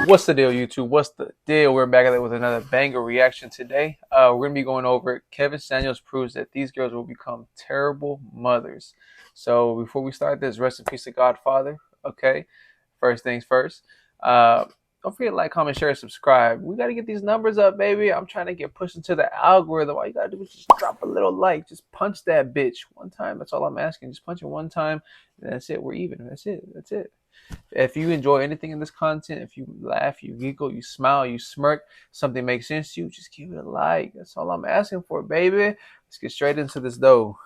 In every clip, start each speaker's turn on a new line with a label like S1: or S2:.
S1: What's the deal, YouTube? What's the deal? We're back at it with another banger reaction today. We're going to be going over it. Kevin Samuels proves that these girls will become terrible mothers. So before we start this, rest in peace to Godfather. Okay, first things first. Don't forget to like, comment, share, subscribe. We got to get these numbers up, baby. I'm trying to get pushed into the algorithm. All you got to do is just drop a little like. Just punch that bitch one time. That's all I'm asking. Just punch it one time. And that's it. We're even. That's it. That's it. If you enjoy anything in this content, if you laugh, you giggle, you smile, you smirk, something makes sense to you, just give it a like. That's all I'm asking for, baby. Let's get straight into this dough.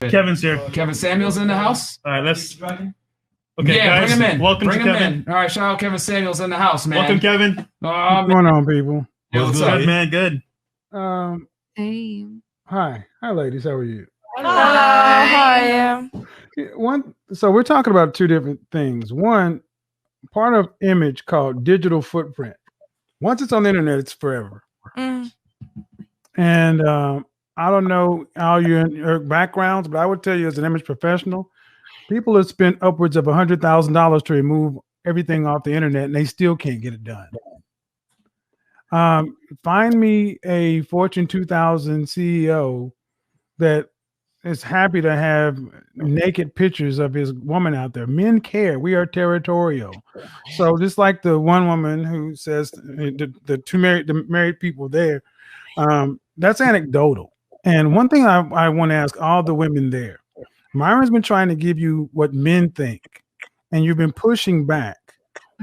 S2: Kevin's here.
S3: Kevin Samuels in the house.
S2: All right, let's. Okay,
S3: yeah,
S2: guys,
S3: bring him in.
S2: Welcome
S3: bring
S2: to
S3: him
S2: Kevin.
S3: In. All right, shout out Kevin Samuels in the house, man.
S2: Welcome, Kevin.
S3: Oh,
S4: What's going on, people?
S3: what's up?
S2: Good, man. Good.
S5: Hey.
S4: Hi, ladies. How are you?
S5: Hi.
S4: So we're talking about two different things. One, part of image called digital footprint. Once it's on the internet, it's forever. And I don't know all your backgrounds, but I would tell you, as an image professional, people have spent upwards of $100,000 to remove everything off the internet, and they still can't get it done. Find me a Fortune 2000 CEO that is happy to have naked pictures of his woman out there. Men care. We are territorial. So just like the one woman who says the married people there, that's anecdotal. And one thing I want to ask all the women there, Myron's been trying to give you what men think, and you've been pushing back.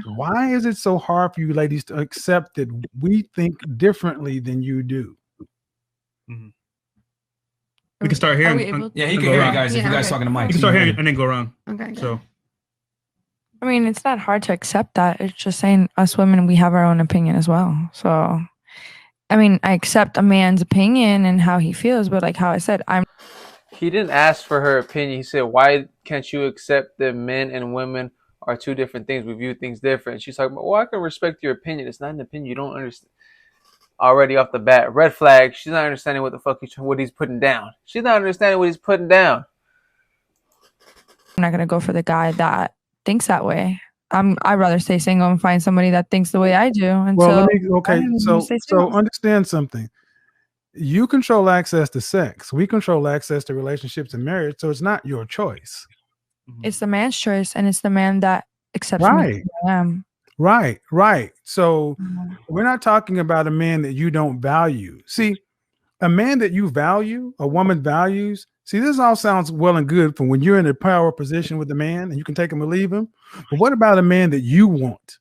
S4: Why is it so hard for you ladies to accept that we think differently than you do?
S2: Mm-hmm. We can start here.
S3: Yeah, he can hear you guys if you guys talking to Mike.
S2: You can start here and then go around.
S5: Okay.
S2: So,
S5: I mean, it's not hard to accept that. It's just saying us women, we have our own opinion as well. So, I mean, I accept a man's opinion and how he feels, but like how I said,
S1: He didn't ask for her opinion. He said, why can't you accept that men and women are two different things? We view things different. She's talking about, well, I can respect your opinion. It's not an opinion. You don't understand. Already off the bat, red flag. She's not understanding what the fuck what he's putting down. She's not understanding what he's putting down.
S5: I'm not gonna go for the guy that thinks that way. I'd rather stay single and find somebody that thinks the way I do. And
S4: well,
S5: so,
S4: so understand something. You control access to sex. We control access to relationships and marriage. So it's not your choice.
S5: it's the man's choice, and it's the man that accepts me
S4: Right.
S5: who I am.
S4: Right. So we're not talking about a man that you don't value. See, a man that you value, a woman values. See, this all sounds well and good for when you're in a power position with a man and you can take him or leave him. But what about a man that you want?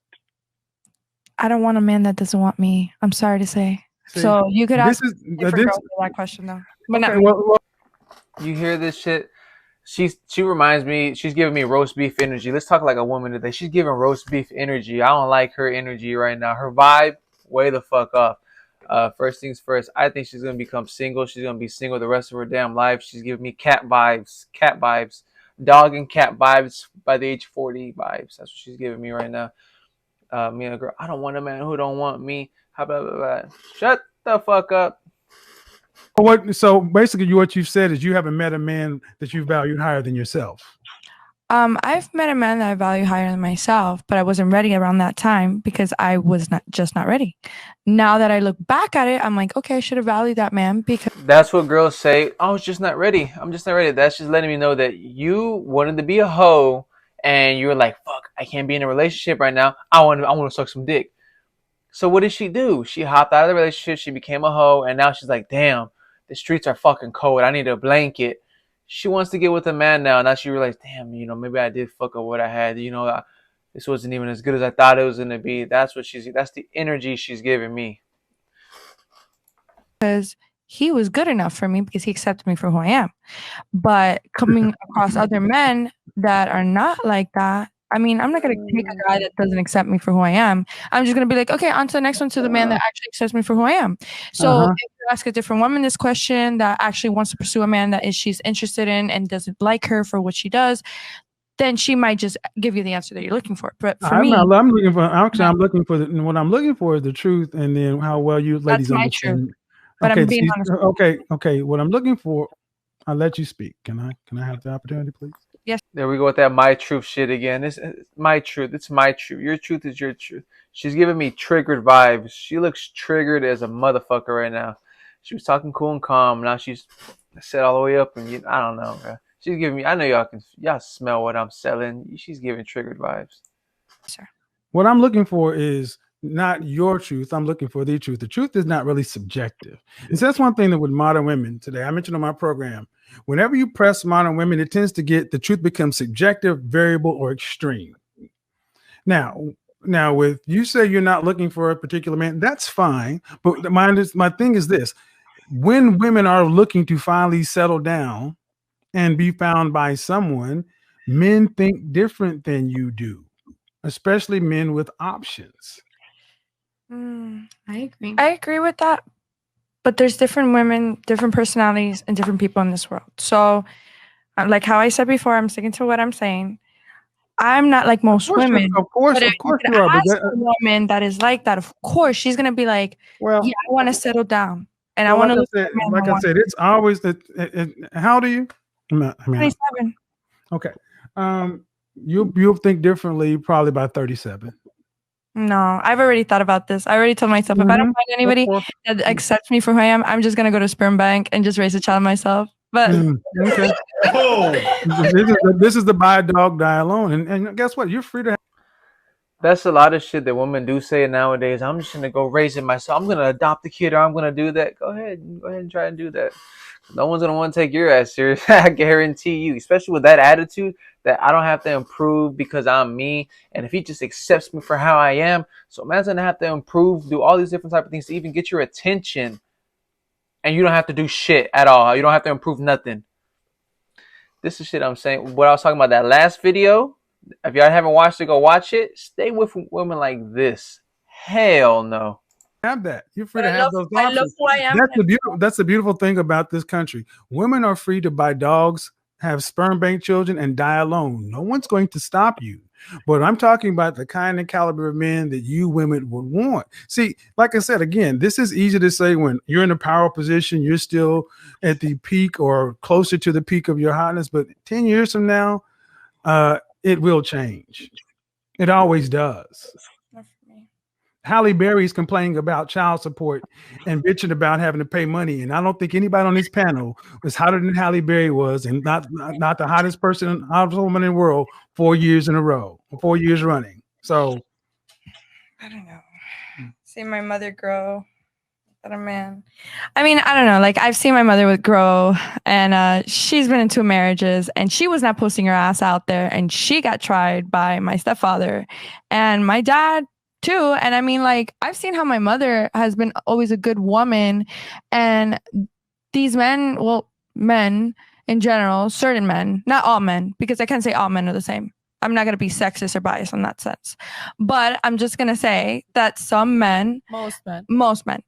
S5: I don't want a man that doesn't want me. I'm sorry to say.
S4: See,
S5: So you could ask
S4: this,
S5: that question though. But
S4: okay,
S5: no.
S4: well,
S1: You hear this shit? She reminds me, she's giving me roast beef energy. Let's talk like a woman today. She's giving roast beef energy. I don't like her energy right now. Her vibe, way the fuck off. First things first, I think she's gonna become single. She's gonna be single the rest of her damn life. She's giving me cat vibes, dog and cat vibes by the age 40 vibes. That's what she's giving me right now. Me and a girl, I don't want a man who don't want me. How about shut the fuck up.
S4: so basically what you've said is you haven't met a man that you valued higher than yourself.
S5: I've met a man that I value higher than myself, but I wasn't ready around that time because I was not ready. Now that I look back at it, I'm like, okay, I should have valued that man because
S1: That's what girls say. I was just not ready. I'm just not ready. That's just letting me know that you wanted to be a hoe and you were like, fuck, I can't be in a relationship right now. I want to suck some dick. So what did she do? She hopped out of the relationship. She became a hoe. And now she's like, damn, the streets are fucking cold. I need a blanket. She wants to get with a man now. Now she realized, damn, maybe I did fuck up what I had. This wasn't even as good as I thought it was going to be. That's the energy she's giving me.
S5: he was good enough for me because he accepted me for who I am. But coming across other men that are not like that, I mean, I'm not going to take a guy that doesn't accept me for who I am. I'm just going to be like, okay, on to the next one, to the man that actually accepts me for who I am. So if you ask a different woman this question that actually wants to pursue a man that she's interested in and doesn't like her for what she does, then she might just give you the answer that you're looking for. But for me,
S4: I'm looking for what I'm looking for is the truth, and then how well you ladies understand
S5: But
S4: Okay,
S5: I'm being honest.
S4: Okay. What I'm looking for, I'll let you speak. Can I have the opportunity, please?
S5: Yes.
S1: There we go with that my truth shit again. This is my truth. It's my truth. Your truth is your truth. She's giving me triggered vibes. She looks triggered as a motherfucker right now. She was talking cool and calm. Now she's set all the way up, and I don't know, bro. She's giving me. I know y'all smell what I'm selling. She's giving triggered vibes.
S5: Sir.
S4: What I'm looking for is not your truth. I'm looking for the truth. The truth is not really subjective. And so that's one thing that with modern women today, I mentioned on my program, whenever you press modern women, it tends to get the truth becomes subjective, variable, or extreme. Now with you say you're not looking for a particular man, that's fine. But my thing is this: when women are looking to finally settle down and be found by someone, men think different than you do, especially men with options.
S5: I agree with that. But there's different women, different personalities, and different people in this world. So, like how I said before, I'm sticking to what I'm saying. I'm not like most women.
S4: Of course,
S5: you are. Ask a woman that is like that, of course, she's gonna be like, "Well, yeah, I want to settle down, and I want to."
S4: Like I said, it's always that. How old are you?
S5: 27.
S4: Okay. You'll think differently probably by 37.
S5: No, I've already thought about this. I already told myself if I don't find anybody that accepts me for who I am, I'm just gonna go to sperm bank and just raise a child myself. But
S4: okay. This is the buy a dog, die alone. And guess what? You're free to have.
S1: That's a lot of shit that women do say nowadays. I'm just gonna go raise it myself. I'm gonna adopt a kid, or I'm gonna do that. Go ahead and try and do that. No one's gonna want to take your ass serious. I guarantee you, especially with that attitude that I don't have to improve because I'm me, and if he just accepts me for how I am, so man's gonna have to improve, do all these different type of things to even get your attention, and you don't have to do shit at all. You don't have to improve nothing. This is shit I'm saying. What I was talking about that last video. If y'all haven't watched it, go watch it. Stay with women like this. Hell no.
S4: Have that. You're free to have those options. I love who I am. That's the beautiful thing about this country. Women are free to buy dogs, have sperm bank children, and die alone. No one's going to stop you. But I'm talking about the kind and caliber of men that you women would want. See, like I said, again, this is easy to say when you're in a power position, you're still at the peak or closer to the peak of your hotness. But 10 years from now, it will change. It always does. Halle Berry's complaining about child support and bitching about having to pay money. And I don't think anybody on this panel was hotter than Halle Berry was, and not the hottest woman in the world 4 years in a row, 4 years running. So
S5: I don't know. See my mother grow. But a man. I mean, I don't know. Like I've seen my mother grow, and she's been in 2 marriages, and she was not posting her ass out there, and she got tried by my stepfather and my dad too. And I mean, like, I've seen how my mother has been always a good woman, and these men in general, certain men, not all men, because I can't say all men are the same. I'm not going to be sexist or biased in that sense, but I'm just going to say that most men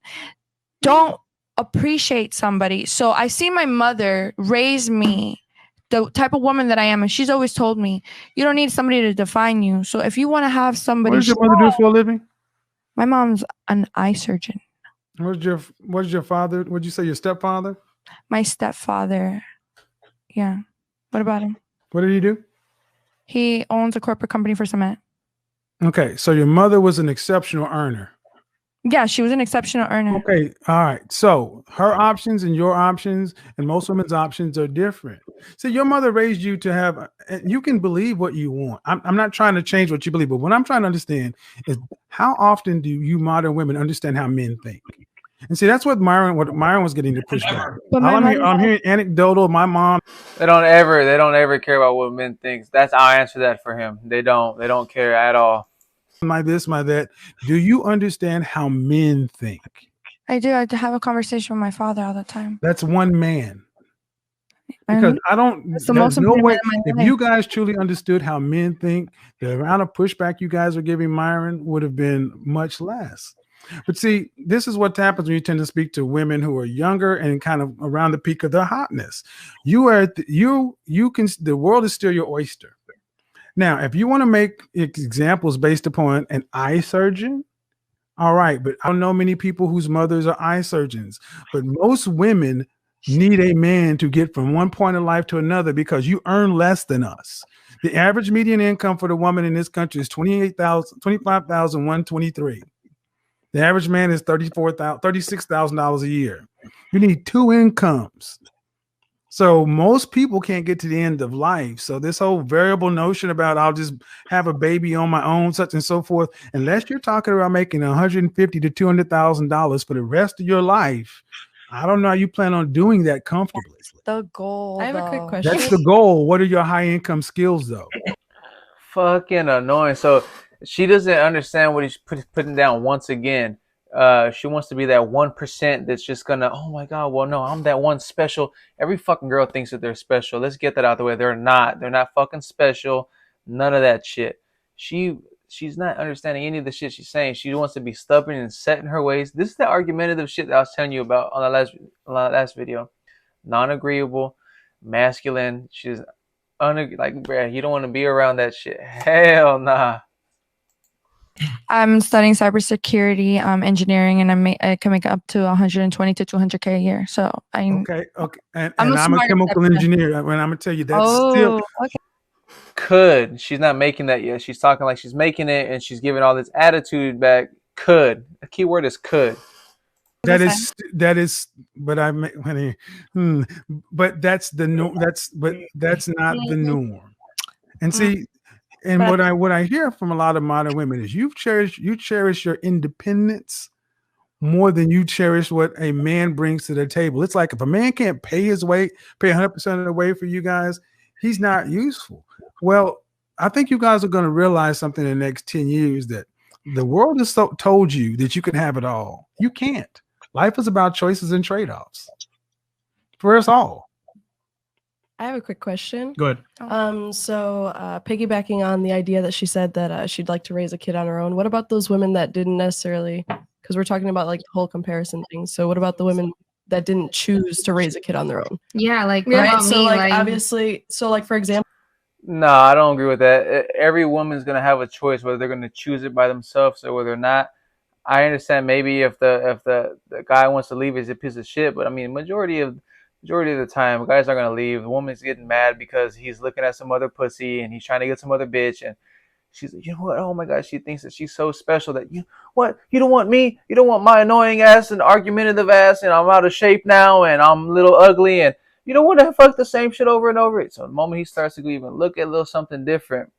S5: don't appreciate somebody. So I see my mother raise me the type of woman that I am, and she's always told me, you don't need somebody to define you. So if you want to have somebody,
S4: what does your mother do for a living?
S5: My mom's an eye surgeon.
S4: What's your father? What'd you say, your stepfather?
S5: My stepfather. Yeah. What about him?
S4: What did he do?
S5: He owns a corporate company for cement.
S4: Okay, so your mother was an exceptional earner.
S5: Yeah, she was an exceptional earner.
S4: Okay, all right. So her options and your options and most women's options are different. So your mother raised you to have, you can believe what you want. I'm not trying to change what you believe, but what I'm trying to understand is how often do you modern women understand how men think? And see, that's what Myron was getting to push back. I'm hearing anecdotal. My mom.
S1: They don't ever care about what men think. I'll answer that for him. They don't care at all.
S4: My this, my that. Do you understand how men think?
S5: I do. I have a conversation with my father all the time.
S4: That's one man. Because I don't. There's no way. If you guys truly understood how men think, the amount of pushback you guys are giving Myron would have been much less. But see, this is what happens when you tend to speak to women who are younger and kind of around the peak of their hotness. The world is still your oyster. Now, if you want to make examples based upon an eye surgeon, All right, but I don't know many people whose mothers are eye surgeons, but most women need a man to get from one point in life to another because you earn less than us. The average median income for the woman in this country is $25,123. The average man is $36,000 a year. You need two incomes. So most people can't get to the end of life. So this whole variable notion about I'll just have a baby on my own, such and so forth, unless you're talking about making $150,000 to $200,000 for the rest of your life, I don't know how you plan on doing that comfortably.
S6: The goal.
S5: I have a quick question.
S4: That's the goal. What are your high income skills, though?
S1: Fucking annoying. So she doesn't understand what he's putting down once again. She wants to be that 1% that's just gonna, oh my God, well, no, I'm that one special. Every fucking girl thinks that they're special. Let's get that out the way. They're not. They're not fucking special. None of that shit. She's not understanding any of the shit she's saying. She wants to be stubborn and set in her ways. This is the argumentative shit that I was telling you about on the last video. Non-agreeable, masculine. She's like, bruh, you don't want to be around that shit. Hell nah.
S5: I'm studying cybersecurity, engineering, and I can make up to 120 to 200K a year. So
S4: okay, and I'm a chemical engineer. And I'm gonna tell you that's still
S5: okay.
S1: Could. She's not making that yet. She's talking like she's making it, and she's giving all this attitude back. Could. The key word is could.
S4: That is, but but that's the norm. That's not the norm. And see, and what I hear from a lot of modern women is you cherish your independence more than you cherish what a man brings to the table. It's like if a man can't pay 100% of the way for you guys, he's not useful. Well, I think you guys are going to realize something in the next 10 years that the world has told you that you can have it all. You can't. Life is about choices and trade-offs for us all.
S6: I have a quick question.
S2: Go ahead.
S6: So piggybacking on the idea that she said that she'd like to raise a kid on her own, what about those women that didn't necessarily, because we're talking about like the whole comparison thing. So what about the women that didn't choose to raise a kid on their own?
S7: Yeah, like
S6: right. So like obviously, so like for example.
S1: No, I don't agree with that. Every woman's gonna have a choice whether they're gonna choose it by themselves or whether or not. I understand maybe if the guy wants to leave, he's a piece of shit. But I mean, majority of the time, guys are gonna leave. The woman's getting mad because he's looking at some other pussy and he's trying to get some other bitch, and she's like, you know what? Oh my God, she thinks that she's so special that you don't want me, you don't want my annoying ass and argumentative ass, and I'm out of shape now and I'm a little ugly, and you don't want to fuck the same shit over and over. So the moment he starts to even look at a little something different,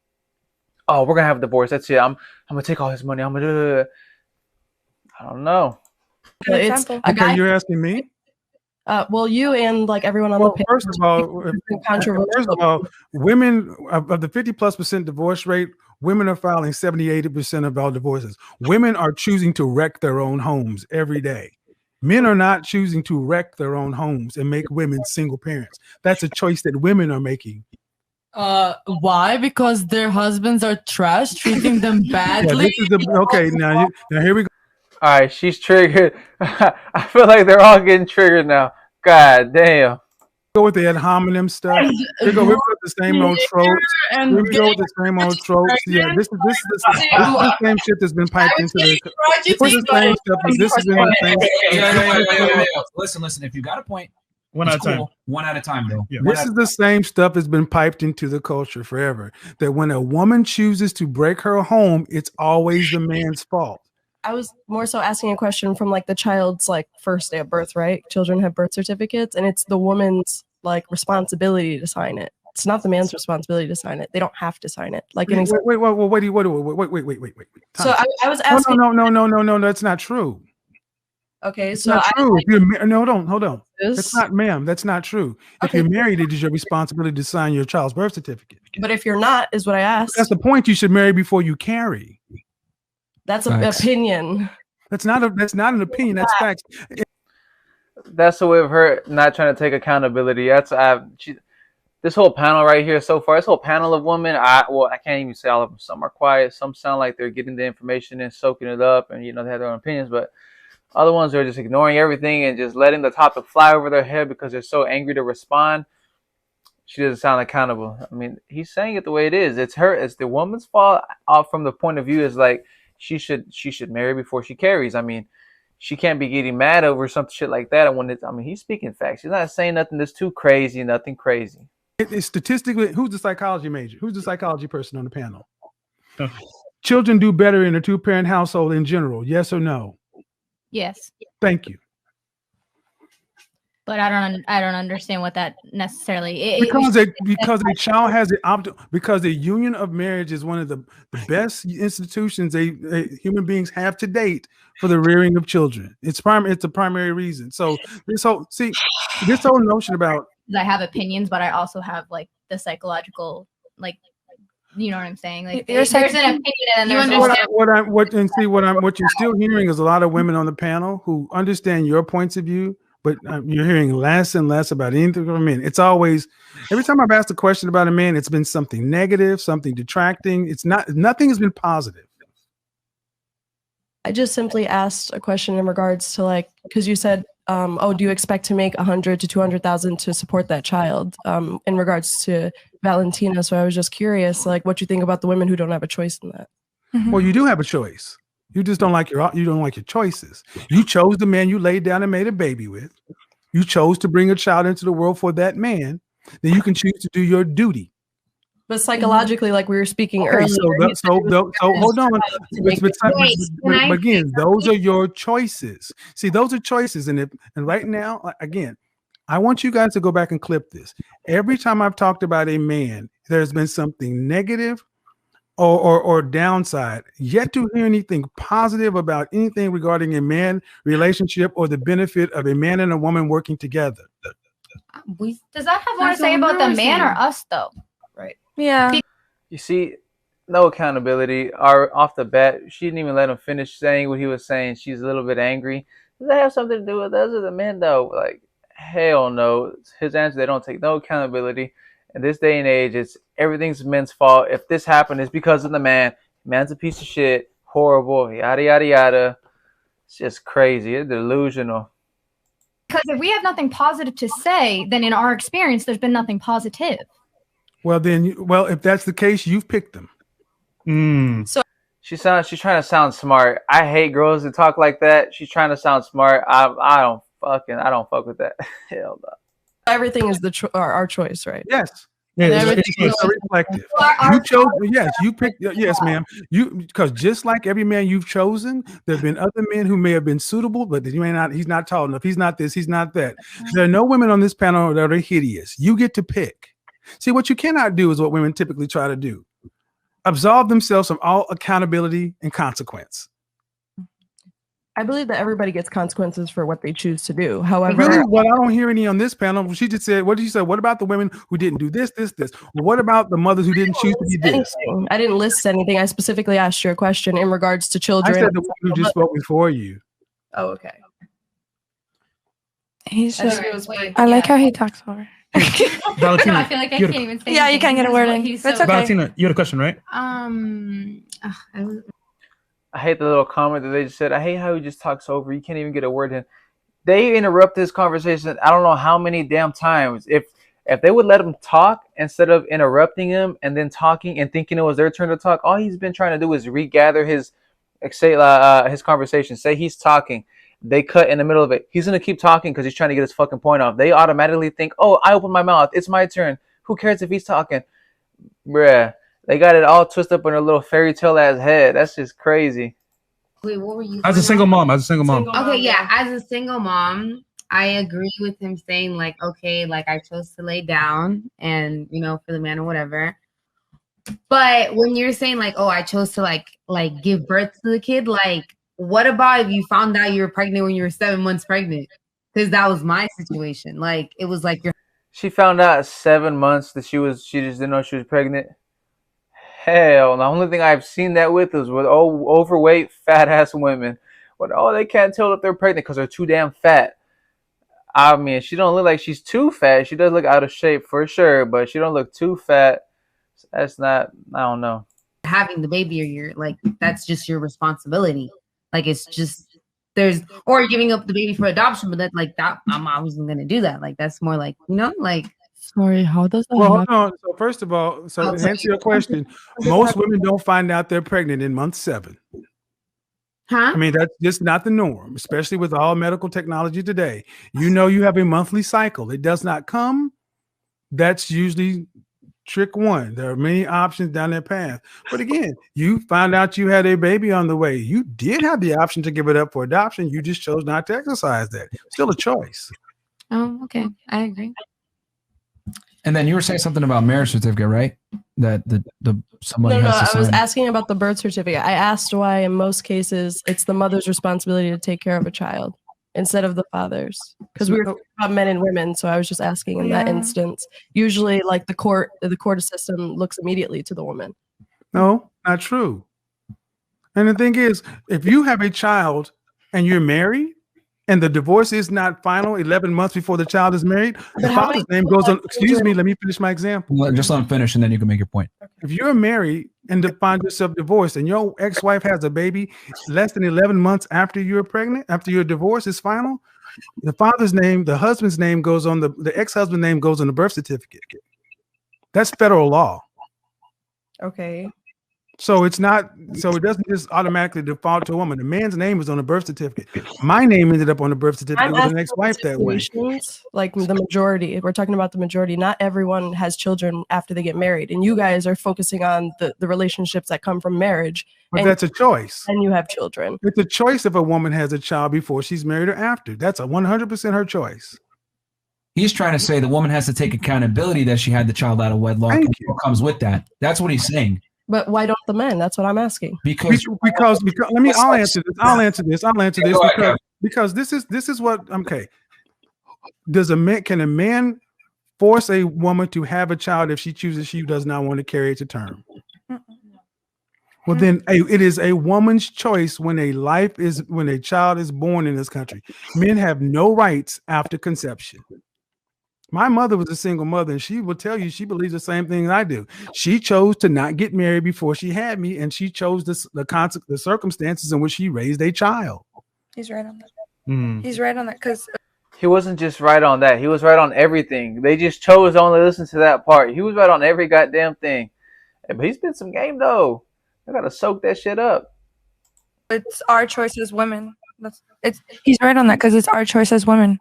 S1: oh, we're gonna have a divorce. That's it. I'm gonna take all his money. I'm gonna do it. I don't know.
S6: It's a guy.
S4: You're asking me?
S6: Well, you and like everyone on the page.
S4: First of all, women of the 50+% divorce rate, women are filing 70-80% of all divorces. Women are choosing to wreck their own homes every day. Men are not choosing to wreck their own homes and make women single parents. That's a choice that women are making.
S8: Why? Because their husbands are trash, treating them badly.
S4: Now here we go.
S1: All right, she's triggered. I feel like they're all getting triggered now. God damn.
S4: Go with the ad hominem stuff. We go with the same old tropes. We go with the same old tropes. Yeah, this is the same shit that's been piped into the. This is the same stuff. This has been the same.
S3: Listen. If you got a point,
S2: one at a time.
S3: One at a time, though.
S2: Yeah.
S4: This is the same stuff that's been piped into the culture forever. That when a woman chooses to break her home, it's always the man's fault.
S6: I was more so asking a question from like the child's like first day of birth, right? Children have birth certificates, and it's the woman's like responsibility to sign it. It's not the man's responsibility to sign it. They don't have to sign it. Like
S4: wait.
S6: So I was asking.
S4: No, that's not true.
S6: Okay,
S4: it's
S6: so
S4: not true. Hold on. It's not, ma'am. That's not true. If you're married, it is your responsibility to sign your child's birth certificate.
S6: But if you're not, is what I asked.
S4: That's the point. You should marry before you carry.
S6: That's an opinion.
S4: That's not an opinion. That's facts.
S1: That's the way of her not trying to take accountability. This whole panel right here so far, this whole panel of women, I can't even say all of them. Some are quiet. Some sound like they're getting the information and soaking it up, and they have their own opinions. But other ones are just ignoring everything and just letting the topic fly over their head because they're so angry to respond. She doesn't sound accountable. I mean, he's saying it the way it is. It's the woman's fault. From the point of view is like, she should marry before she carries. I mean, she can't be getting mad over some shit like that. He's speaking facts. He's not saying nothing that's too crazy, nothing crazy.
S4: It's statistically, who's the psychology major? Who's the psychology person on the panel? Children do better in a two-parent household in general. Yes or no?
S7: Yes.
S4: Thank you.
S7: But I don't understand what that necessarily is.
S4: Because a child has because the union of marriage is one of the best institutions human beings have to date for the rearing of children. It's a primary reason. So this whole notion about
S7: I have opinions, but I also have like the psychological, like, you know what I'm saying? Like there's an opinion and there's
S4: what you're still hearing is a lot of women on the panel who understand your points of view. But you're hearing less and less about anything from men. It's always, every time I've asked a question about a man, it's been something negative, something detracting. Nothing has been positive.
S6: I just simply asked a question in regards to like, because you said, do you expect to make 100 to 200,000 to support that child? In regards to Valentina, so I was just curious, like, what you think about the women who don't have a choice in that.
S4: Mm-hmm. Well, you do have a choice. You just don't like your choices. You chose the man you laid down and made a baby with. You chose to bring a child into the world for that man. Then you can choose to do your duty.
S6: But psychologically, like we were speaking earlier.
S4: So hold on. But again, those are your choices. See, those are choices. And right now, again, I want you guys to go back and clip this. Every time I've talked about a man, there's been something negative or downside. Yet to hear anything positive about anything regarding a man relationship or the benefit of a man and a woman working together.
S7: Does that have more to say about the man or us, though?
S6: Right.
S5: Yeah.
S1: You see, no accountability. Off the bat, she didn't even let him finish saying what he was saying. She's a little bit angry. Does that have something to do with us as the men, though? Like, hell no. His answer, they don't take no accountability. In this day and age, everything's men's fault. If this happened, it's because of the man. Man's a piece of shit, horrible, yada, yada, yada. It's just crazy. It's delusional.
S7: Because if we have nothing positive to say, then in our experience, there's been nothing positive.
S4: Well, if that's the case, you've picked them.
S7: So
S1: she's trying to sound smart. I hate girls that talk like that. She's trying to sound smart. I don't fuck with that. Hell no.
S6: Everything is our choice, right?
S4: Yes.
S6: It's
S4: reflective. You chose. Yes, you picked. Yes, ma'am. Because just like every man you've chosen, there have been other men who may have been suitable, but you may not. He's not tall enough. He's not this. He's not that. There are no women on this panel that are hideous. You get to pick. See, what you cannot do is what women typically try to do: absolve themselves from all accountability and consequence.
S6: I believe that everybody gets consequences for what they choose to do. However,
S4: really, well, I don't hear any on this panel. She just said, what did you say? What about the women who didn't do this? Well, what about the mothers who didn't choose to be this?
S6: I didn't list anything. I specifically asked you a question in regards to children.
S4: I said the one who just spoke before you.
S6: Oh, okay.
S5: He's just, I like how he talks over.
S2: Valentina,
S7: I feel like I can't even say
S5: you can't get a word in. That's okay.
S2: Valentina, you had a question, right?
S1: I hate the little comment that they just said. I hate how he just talks over. You can't even get a word in. They interrupt this conversation. I don't know how many damn times. If they would let him talk instead of interrupting him and then talking and thinking it was their turn to talk, all he's been trying to do is regather his conversation. Say he's talking. They cut in the middle of it. He's going to keep talking because he's trying to get his fucking point off. They automatically think, oh, I opened my mouth. It's my turn. Who cares if he's talking? Bruh. They got it all twisted up in a little fairy tale ass head. That's just crazy.
S7: Wait, what were you?
S2: As a single mom.
S9: Okay, yeah. As a single mom, I agree with him saying like, okay, like I chose to lay down and for the man or whatever. But when you're saying like, oh, I chose to like give birth to the kid, like, what about if you found out you were pregnant when you were 7 months pregnant? Because that was my situation. Like, it was like
S1: she found out at 7 months that she just didn't know she was pregnant. Hell, the only thing I've seen that with is with overweight, fat ass women. They can't tell if they're pregnant because they're too damn fat. I mean, she don't look like she's too fat. She does look out of shape for sure, but she don't look too fat. That's not. I don't know.
S9: Having the baby, or you're like, that's just your responsibility. Like, it's just or giving up the baby for adoption, but that's like that. I'm obviously gonna do that. Like, that's more like like.
S8: Sorry, how does that
S4: happen? No. So first of all, to answer your question, most women don't find out they're pregnant in month 7.
S9: Huh?
S4: I mean, that's just not the norm, especially with all medical technology today. You have a monthly cycle. It does not come. That's usually trick one. There are many options down that path. But again, you found out you had a baby on the way. You did have the option to give it up for adoption. You just chose not to exercise that. Still a choice.
S5: Oh, okay. I agree.
S3: And then you were saying something about marriage certificate, right? That the somebody
S6: No,
S3: has to
S6: I was
S3: sign.
S6: asking about the birth certificate. I asked why in most cases it's the mother's responsibility to take care of a child instead of the father's. Because we were talking about men and women, so I was just asking in that instance. Usually, like the court system looks immediately to the woman.
S4: No, not true. And the thing is, if you have a child and you're married and the divorce is not final 11 months before the child is married, the father's name goes on. Excuse me, let me finish my example.
S3: Just let him finish and then you can make your point.
S4: If you're married and find yourself divorced and your ex-wife has a baby less than 11 months after you're pregnant, after your divorce is final, the father's name, the husband's name goes on the ex-husband's name goes on the birth certificate. That's federal law.
S6: Okay.
S4: So it doesn't just automatically default to a woman. The man's name is on the birth certificate. My name ended up on the birth certificate with an ex-wife that way.
S6: Like the majority, if we're talking about the majority, not everyone has children after they get married. And you guys are focusing on the relationships that come from marriage.
S4: But that's a choice.
S6: And you have children.
S4: It's a choice if a woman has a child before she's married or after. That's a 100% her choice.
S3: He's trying to say the woman has to take accountability that she had the child out of wedlock. And what comes with that. That's what he's saying.
S6: But why don't the men? That's what I'm asking.
S4: Because I'll answer this because this is what okay. Can a man force a woman to have a child if she chooses she does not want to carry it to term? Well, then it is a woman's choice when a child is born in this country. Men have no rights after conception. My mother was a single mother, and she will tell you she believes the same thing I do. She chose to not get married before she had me, and she chose the circumstances in which she raised a child.
S5: He's right on that. He's right on that because
S1: he wasn't just right on that. He was right on everything. They just chose to only listen to that part. He was right on every goddamn thing. But he's been some game though. I gotta soak that shit up.
S5: It's our choice as women. He's right on that because it's our choice as women.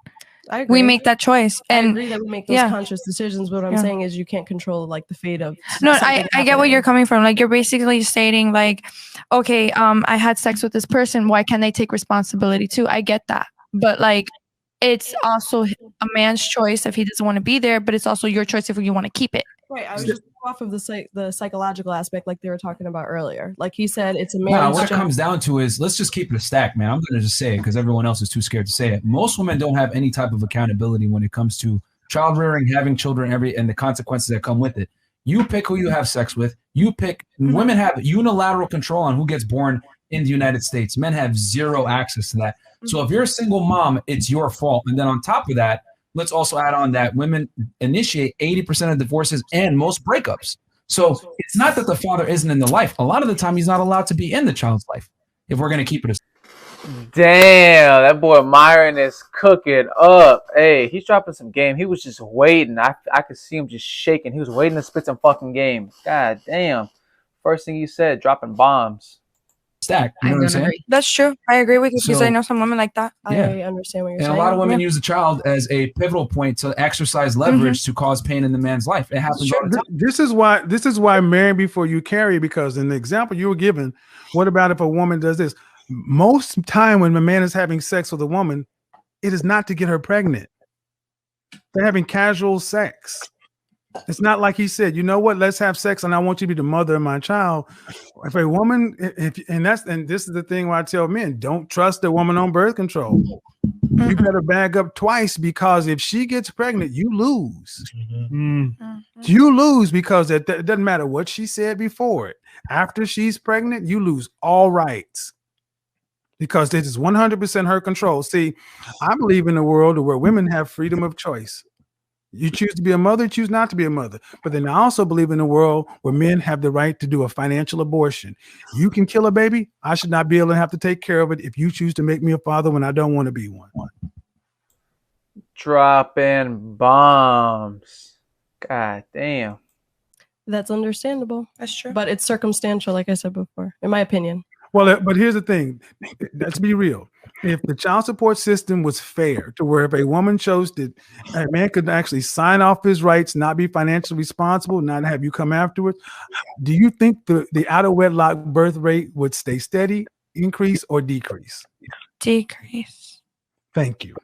S6: I agree.
S5: We make that choice, and
S6: I agree that we make those conscious decisions. But what I'm saying is, you can't control like the fate of.
S5: No, I get what you're coming from. Like you're basically stating, like, okay, I had sex with this person. Why can't they take responsibility too? I get that, but like, it's also a man's choice if he doesn't want to be there, but it's also your choice if you want to keep it.
S6: Right. I was just off of the psychological aspect, like they were talking about earlier. Like he said, it's a man's
S3: what it
S6: job.
S3: comes down to is, let's just keep it a stack, man. I'm going to just say it because everyone else is too scared to say it. Most women don't have any type of accountability when it comes to child rearing, having children, and the consequences that come with it. You pick who you have sex with. You pick. Women have unilateral control on who gets born in the United States. Men have zero access to that. So if you're a single mom, it's your fault. And then on top of that, let's also add on that women initiate 80% of divorces and most breakups. So it's not that the father isn't in the life. A lot of the time, he's not allowed to be in the child's life if we're going to keep it.
S1: Damn, that boy Myron is cooking up. Hey, he's dropping some game. He was just waiting. I could see him just shaking. He was waiting to spit some fucking game. God damn. First thing he said, dropping bombs.
S3: Stack. You know what I'm saying?
S5: That's true. I agree with you because I know some women like that.
S6: I understand what you're saying.
S3: And a lot of women use a child as a pivotal point to exercise leverage to cause pain in the man's life. It happens all the time.
S4: This is why marry before you carry, because in the example you were given, what about if a woman does this? Most time when a man is having sex with a woman, it is not to get her pregnant. They're having casual sex. It's not like he said, you know what, let's have sex and I want you to be the mother of my child. If a woman, and this is the thing where I tell men, don't trust a woman on birth control. You better bag up twice, because if she gets pregnant, you lose. You lose because it doesn't matter what she said before it. After she's pregnant, you lose all rights, because this is 100% her control. See, I believe in a world where women have freedom of choice. You choose to be a mother, choose not to be a mother. But then I also believe in a world where men have the right to do a financial abortion. You can kill a baby. I should not be able to have to take care of it if you choose to make me a father when I don't want to be one.
S1: Dropping bombs. God damn.
S6: That's understandable.
S5: That's true.
S6: But it's circumstantial, like I said before, in my opinion.
S4: Well, but here's the thing. Let's be real. If the child support system was fair to where if a woman chose to, a man could actually sign off his rights, not be financially responsible, not have you come afterwards, do you think the out of wedlock birth rate would stay steady, increase, or decrease?
S5: Decrease.
S4: Thank you.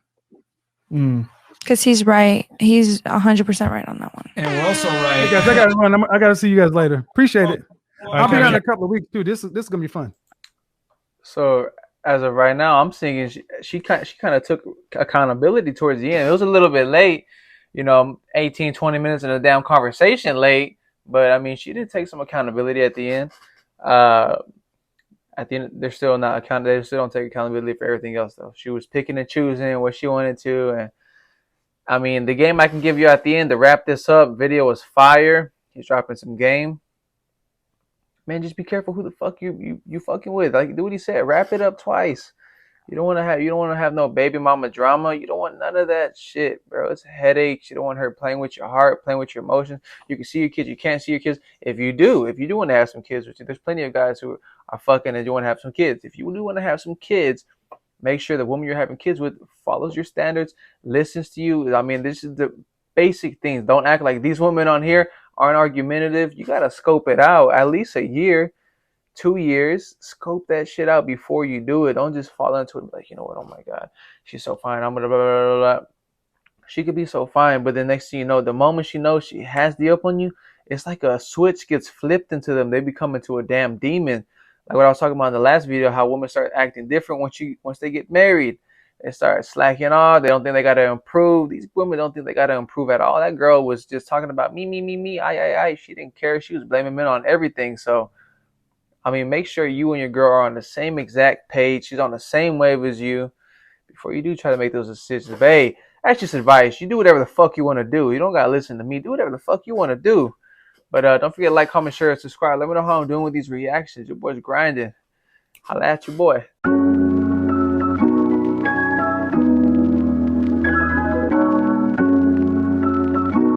S5: Because he's right. He's 100% right on that one.
S3: And we're also right.
S4: Hey guys, I gotta run. I gotta see you guys later. Appreciate it. I'll be
S2: Okay.
S4: on in a couple of weeks too. This is gonna be fun.
S1: So as of right now, I'm thinking she kind of took accountability towards the end. It was a little bit late, 18, 20 minutes in a damn conversation late. But I mean, she did take some accountability at the end. At the end, they're still not accountable. They still don't take accountability for everything else, though. She was picking and choosing what she wanted to. And I mean, the game I can give you at the end to wrap this up, video was fire. He's dropping some game. Man, just be careful who the fuck you fucking with. Like, do what he said. Wrap it up twice. You don't want to have no baby mama drama. You don't want none of that shit, bro. It's headaches. You don't want her playing with your heart, playing with your emotions. You can see your kids. You can't see your kids. If you do want to have some kids with you, there's plenty of guys who are fucking and you want to have some kids. If you do want to have some kids, make sure the woman you're having kids with follows your standards, listens to you. I mean, this is the basic things. Don't act like these women on here aren't argumentative. You got to scope it out at least a year, 2 years. Scope that shit out before you do it. Don't just fall into it like, you know what, oh my God, she's so fine. I'm gonna blah, blah, blah, blah. She could be so fine, but the next thing you know, the moment she knows she has the up on you, it's like a switch gets flipped into them. They become into a damn demon. Like what I was talking about in the last video, how women start acting different once they get married. They start slacking off. They don't think they got to improve. These women don't think they got to improve at all. That girl was just talking about me, I. She didn't care. She was blaming men on everything. So, I mean, make sure you and your girl are on the same exact page. She's on the same wave as you before you do try to make those decisions. But hey, that's just advice. You do whatever the fuck you want to do. You don't got to listen to me. Do whatever the fuck you want to do. But don't forget to like, comment, share, and subscribe. Let me know how I'm doing with these reactions. Your boy's grinding. Holla at your boy.